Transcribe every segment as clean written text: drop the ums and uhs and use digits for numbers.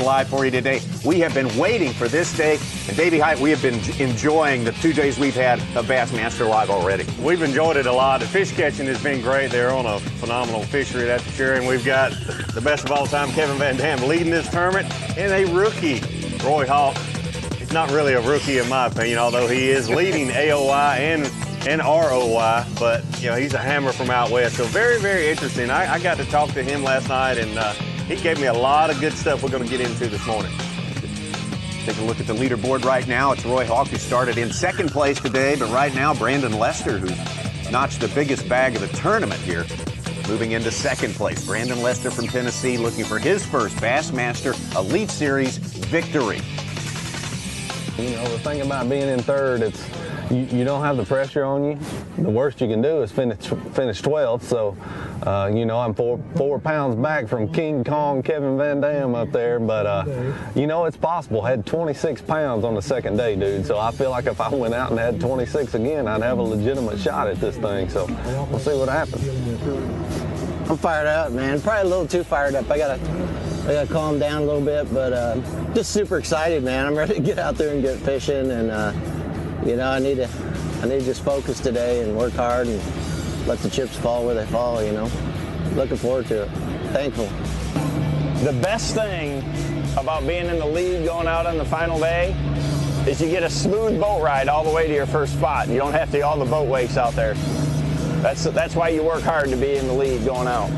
Live for you today. We have been waiting for this day, and Davey Height, we have been enjoying the 2 days we've had of Bassmaster Live already. We've enjoyed it a lot. The fish catching has been great. They're on a phenomenal fishery, that's for sure. And we've got the best of all time, Kevin VanDam, leading this tournament, and a rookie, Roy Hawk. He's not really a rookie in my opinion, although he is leading AOI and ROI, but you know, he's a hammer from out west. So very, very interesting. I got to talk to him last night, and he gave me a lot of good stuff we're going to get into this morning. Take a look at the leaderboard right now. It's Roy Hawk, who started in second place today, but right now Brandon Lester, who's notched the biggest bag of the tournament here, moving into second place. Brandon Lester from Tennessee looking for his first Bassmaster Elite Series victory. You know, the thing about being in third, it's you don't have the pressure on you. The worst you can do is finish 12th. So, you know, I'm four pounds back from King Kong Kevin VanDam up there. But, you know, it's possible. I had 26 pounds on the second day, dude. So I feel like if I went out and had 26 again, I'd have a legitimate shot at this thing. So we'll see what happens. I'm fired up, man. Probably a little too fired up. I gotta calm down a little bit, but just super excited, man. I'm ready to get out there and get fishing, and you know, I need to just focus today and work hard and let the chips fall where they fall. You know, looking forward to it. Thankful. The best thing about being in the lead going out on the final day is you get a smooth boat ride all the way to your first spot. You don't have to do all the boat wakes out there. That's why you work hard to be in the lead going out.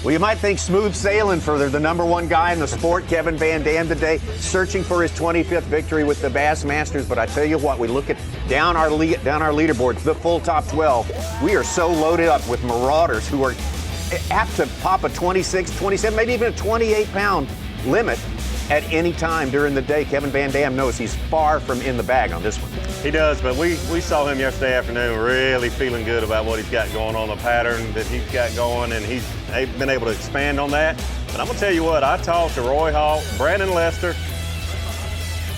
Well, you might think smooth sailing for the number one guy in the sport, Kevin VanDam, today, searching for his 25th victory with the Bassmasters. But I tell you what, we look at down our leaderboards, the full top 12. We are so loaded up with marauders who are apt to pop a 26, 27, maybe even a 28-pound limit at any time during the day. Kevin VanDam knows he's far from in the bag on this one. He does, but we saw him yesterday afternoon really feeling good about what he's got going on, the pattern that he's got going, and he's been able to expand on that. But I'm going to tell you what, I talked to Roy Hawk, Brandon Lester, a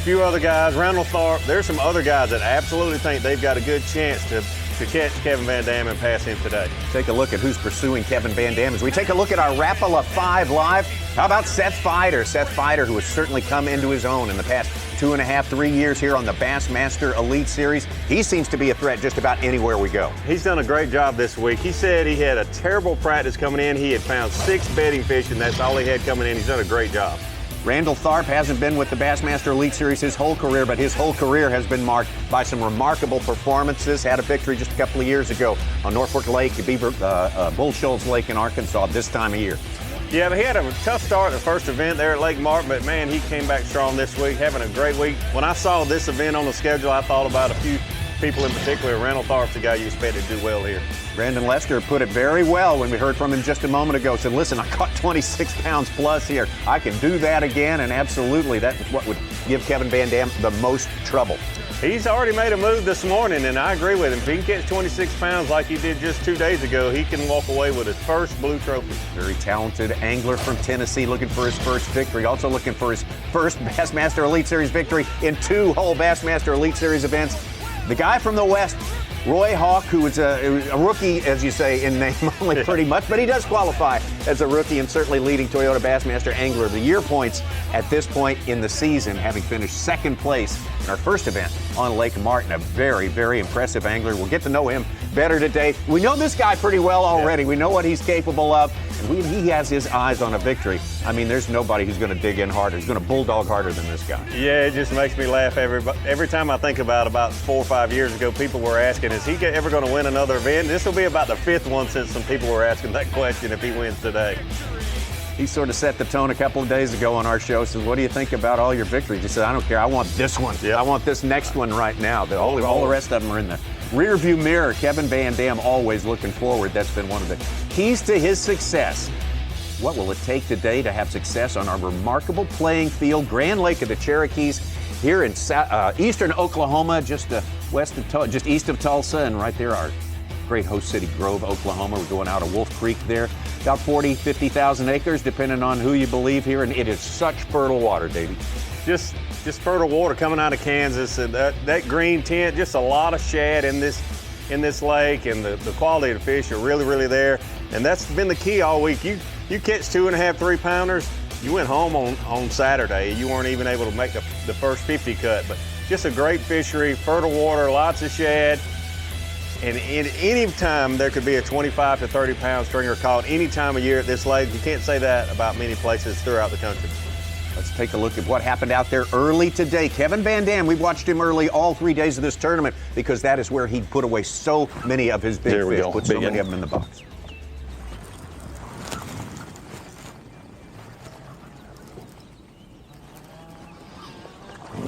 few other guys, Randall Tharp. There's some other guys that absolutely think they've got a good chance to catch Kevin VanDam and pass him today. Take a look at who's pursuing Kevin VanDam as we take a look at our Rapala 5 Live. How about Seth Feider? Seth Feider, who has certainly come into his own in the past 2.5, 3 years here on the Bassmaster Elite Series. He seems to be a threat just about anywhere we go. He's done a great job this week. He said he had a terrible practice coming in. He had found 6 bedding fish, and that's all he had coming in. He's done a great job. Randall Tharp hasn't been with the Bassmaster Elite Series his whole career, but his whole career has been marked by some remarkable performances. Had a victory just a couple of years ago on Norfolk Lake, Bull Shoals Lake in Arkansas this time of year. Yeah, but he had a tough start at the first event there at Lake Martin, but man, he came back strong this week, having a great week. When I saw this event on the schedule, I thought about a few people in particular. Randall Tharp's the guy you expected to do well here. Brandon Lester put it very well when we heard from him just a moment ago. Said, listen, I caught 26 pounds plus here. I can do that again, and absolutely, that's what would give Kevin VanDam the most trouble. He's already made a move this morning, and I agree with him. If he can catch 26 pounds like he did just 2 days ago, he can walk away with his first blue trophy. Very talented angler from Tennessee, looking for his first victory. Also looking for his first Bassmaster Elite Series victory in 2 whole Bassmaster Elite Series events. The guy from the West, Roy Hawk, who is a rookie, as you say, in name only pretty much, but he does qualify as a rookie and certainly leading Toyota Bassmaster Angler of the Year points at this point in the season, having finished second place in our first event on Lake Martin. A very, very impressive angler. We'll get to know him better today. We know this guy pretty well already. Yeah. We know what he's capable of, and he has his eyes on a victory. I mean, there's nobody who's going to dig in harder, who's going to bulldog harder than this guy. Yeah, it just makes me laugh every time I think about 4 or 5 years ago, people were asking, is he ever going to win another event? This will be about the 5th one since some people were asking that question if he wins today. He sort of set the tone a couple of days ago on our show. Says, what do you think about all your victories? He said, I don't care. I want this one. Yeah. I want this next one right now. All the rest of them are in the rearview mirror. Kevin VanDam always looking forward. That's been one of the keys to his success. What will it take today to have success on our remarkable playing field, Grand Lake of the Cherokees, here in eastern Oklahoma, just east of Tulsa, and right there our great host city, Grove, Oklahoma. We're going out of Wolf Creek there. About 40, 50,000 acres, depending on who you believe here, and it is such fertile water, Davey. Just fertile water coming out of Kansas, and that green tint, just a lot of shad in this lake, and the quality of the fish are really, really there. And that's been the key all week. You catch 2.5, 3 pounders, You went home on Saturday. You weren't even able to make the first 50 cut, but just a great fishery, fertile water, lots of shad. And in any time there could be a 25 to 30 pound stringer caught any time of year at this lake. You can't say that about many places throughout the country. Let's take a look at what happened out there early today. Kevin VanDam, we watched him early all 3 days of this tournament because that is where he put away so many of his big There we fish, go. put so Big many one. of them in the box.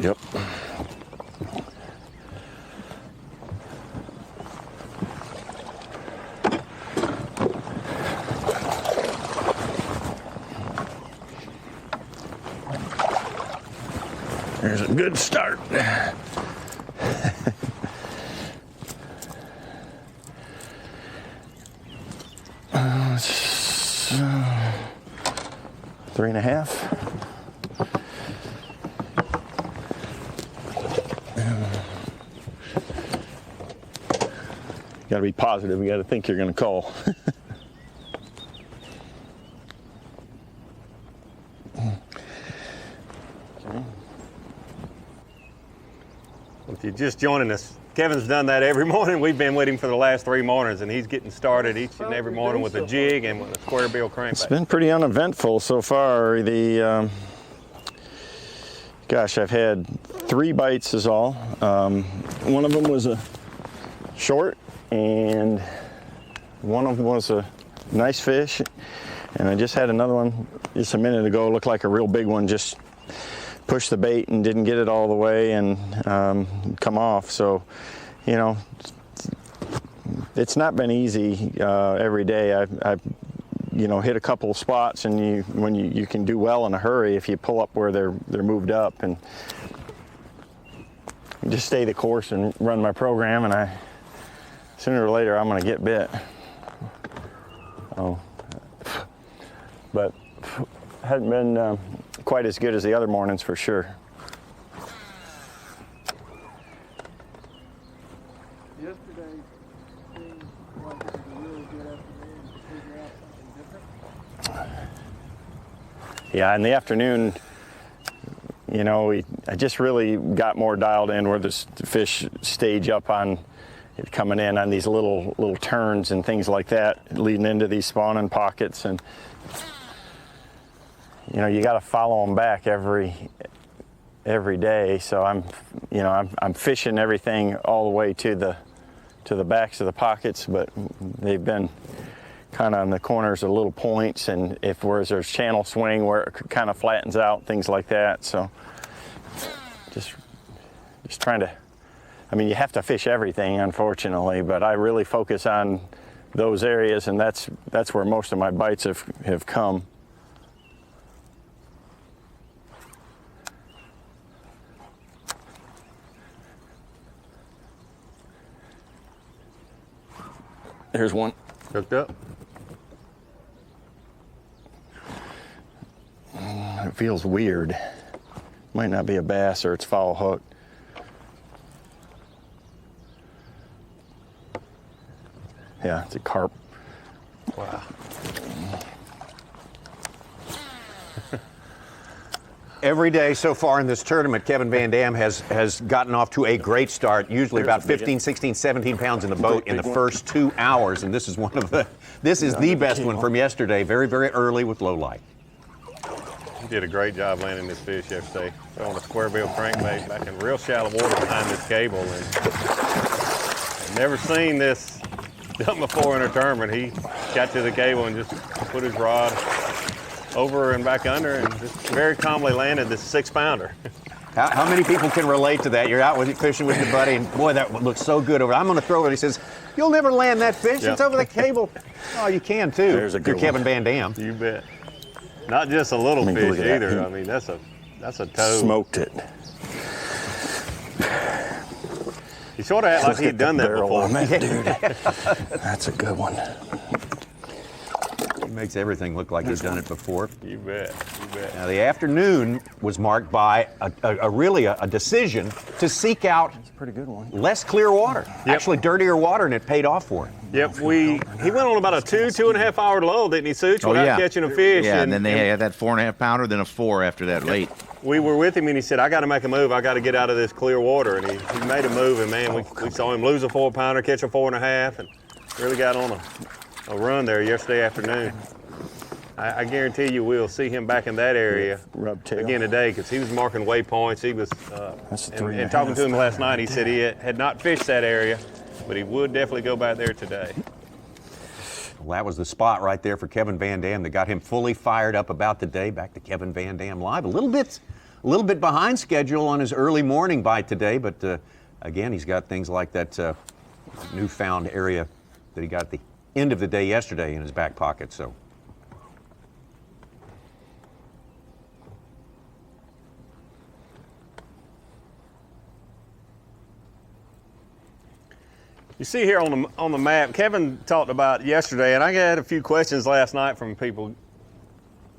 Yep. There's a good start. It's, 3.5. Got to be positive. You got to think you're going to call. If you're just joining us, Kevin's done that every morning. We've been with him for the last 3 mornings, and he's getting started each and every morning with a jig and with a square bill crankbait. It's been pretty uneventful so far. Gosh, I've had 3 bites is all. One of them was a short, and one of them was a nice fish. And I just had another one just a minute ago, looked like a real big one, just pushed the bait and didn't get it all the way and come off. So, you know, it's not been easy every day. I've you know, hit a couple of spots, and when you can do well in a hurry if you pull up where they're moved up, and just stay the course and run my program, and sooner or later I'm going to get bit. But hasn't been quite as good as the other mornings for sure. Yesterday seemed like it was a really good afternoon to figure out something different. Yeah, in the afternoon, you know, I just really got more dialed in where the fish stage up on coming in on these little turns and things like that, leading into these spawning pockets, and you know, you got to follow them back every day. So I'm fishing everything all the way to the backs of the pockets, but they've been kind of on the corners of little points, and whereas there's channel swing where it kind of flattens out, things like that. So just trying to, I mean, you have to fish everything, unfortunately, but I really focus on those areas, and that's where most of my bites have come. There's one. Hooked up. It feels weird. Might not be a bass, or it's foul hooked. Yeah, it's a carp. Wow. Every day so far in this tournament, Kevin VanDam has gotten off to a great start, usually about 15, 16, 17 pounds in the boat in the first 2 hours, and this is the best one from yesterday, very, very early with low light. He did a great job landing this fish yesterday. Throwing a square bill crankbait back in real shallow water behind this cable, and I've never seen this done before in a tournament. He got to the cable and just put his rod over and back under, and just very calmly landed this 6-pounder. How many people can relate to that? You're out fishing with your buddy, and boy, that looks so good over. I'm going to throw it. He says, "You'll never land that fish. Yep. It's over the cable." Oh, you can too. There's a You're good Kevin VanDam. You bet. Not just a little I mean, fish look at that. either. I mean, that's a toad. Smoked it. He sort of acted like Look he'd at the done that barrel before. on that, dude. That's a good one. He makes everything look like he's done it before. You bet. You bet. Now, the afternoon was marked by a decision to seek out Pretty good one. less clear water, actually dirtier water, and it paid off for him. Yep, he went on about a 2.5 hour lull, didn't he, Such, without catching a fish? Yeah, and then they had that 4.5 pounder, then a 4 after that late. We were with him, and he said, I got to make a move. I got to get out of this clear water. And he made a move, and man, we saw him lose a 4 pounder, catch a 4.5, and really got on a run there yesterday afternoon. I guarantee you we'll see him back in that area again today, because he was marking waypoints. He was, and talking to him last night, he said he had not fished that area, but he would definitely go back there today. Well, that was the spot right there for Kevin VanDam that got him fully fired up about the day. Back to Kevin VanDam live. A little bit behind schedule on his early morning bite today, but again, he's got things like that newfound area that he got at the end of the day yesterday in his back pocket. So. You see here on the map, Kevin talked about yesterday, and I got a few questions last night from people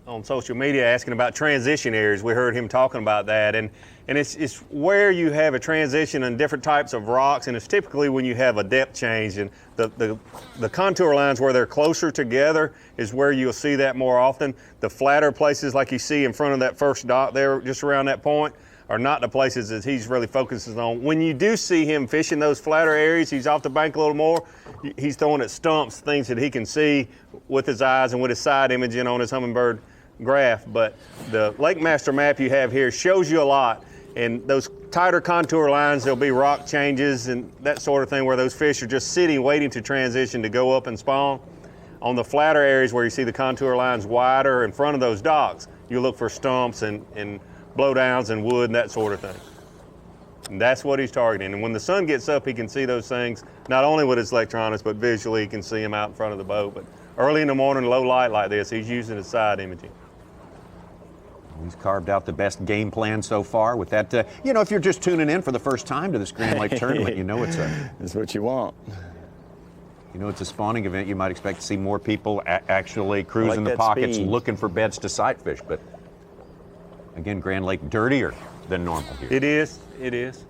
on social media asking about transition areas. We heard him talking about that, and it's where you have a transition in different types of rocks, and it's typically when you have a depth change, and the contour lines where they're closer together is where you'll see that more often. The flatter places like you see in front of that first dot there, just around that point, are not the places that he's really focusing on. When you do see him fishing those flatter areas, he's off the bank a little more, he's throwing at stumps, things that he can see with his eyes and with his side imaging on his Humminbird graph. But the Lake Master map you have here shows you a lot. And those tighter contour lines, there'll be rock changes and that sort of thing where those fish are just sitting, waiting to transition to go up and spawn. On the flatter areas where you see the contour lines wider in front of those docks, you look for stumps and blowdowns and wood and that sort of thing. And that's what he's targeting. And when the sun gets up, he can see those things, not only with his electronics, but visually he can see them out in front of the boat. But early in the morning, low light like this, he's using his side imaging. He's carved out the best game plan so far with that. If you're just tuning in for the first time to this Grand Lake tournament, That's what you want. It's a spawning event. You might expect to see more people actually cruising the pockets, looking for beds to sight fish. But again, Grand Lake dirtier than normal here. It is. It is.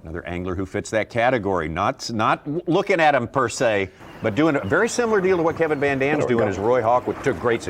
Another angler who fits that category. Not looking at him per se, but doing a very similar deal to what Kevin VanDam's doing as Roy Hawk took great success.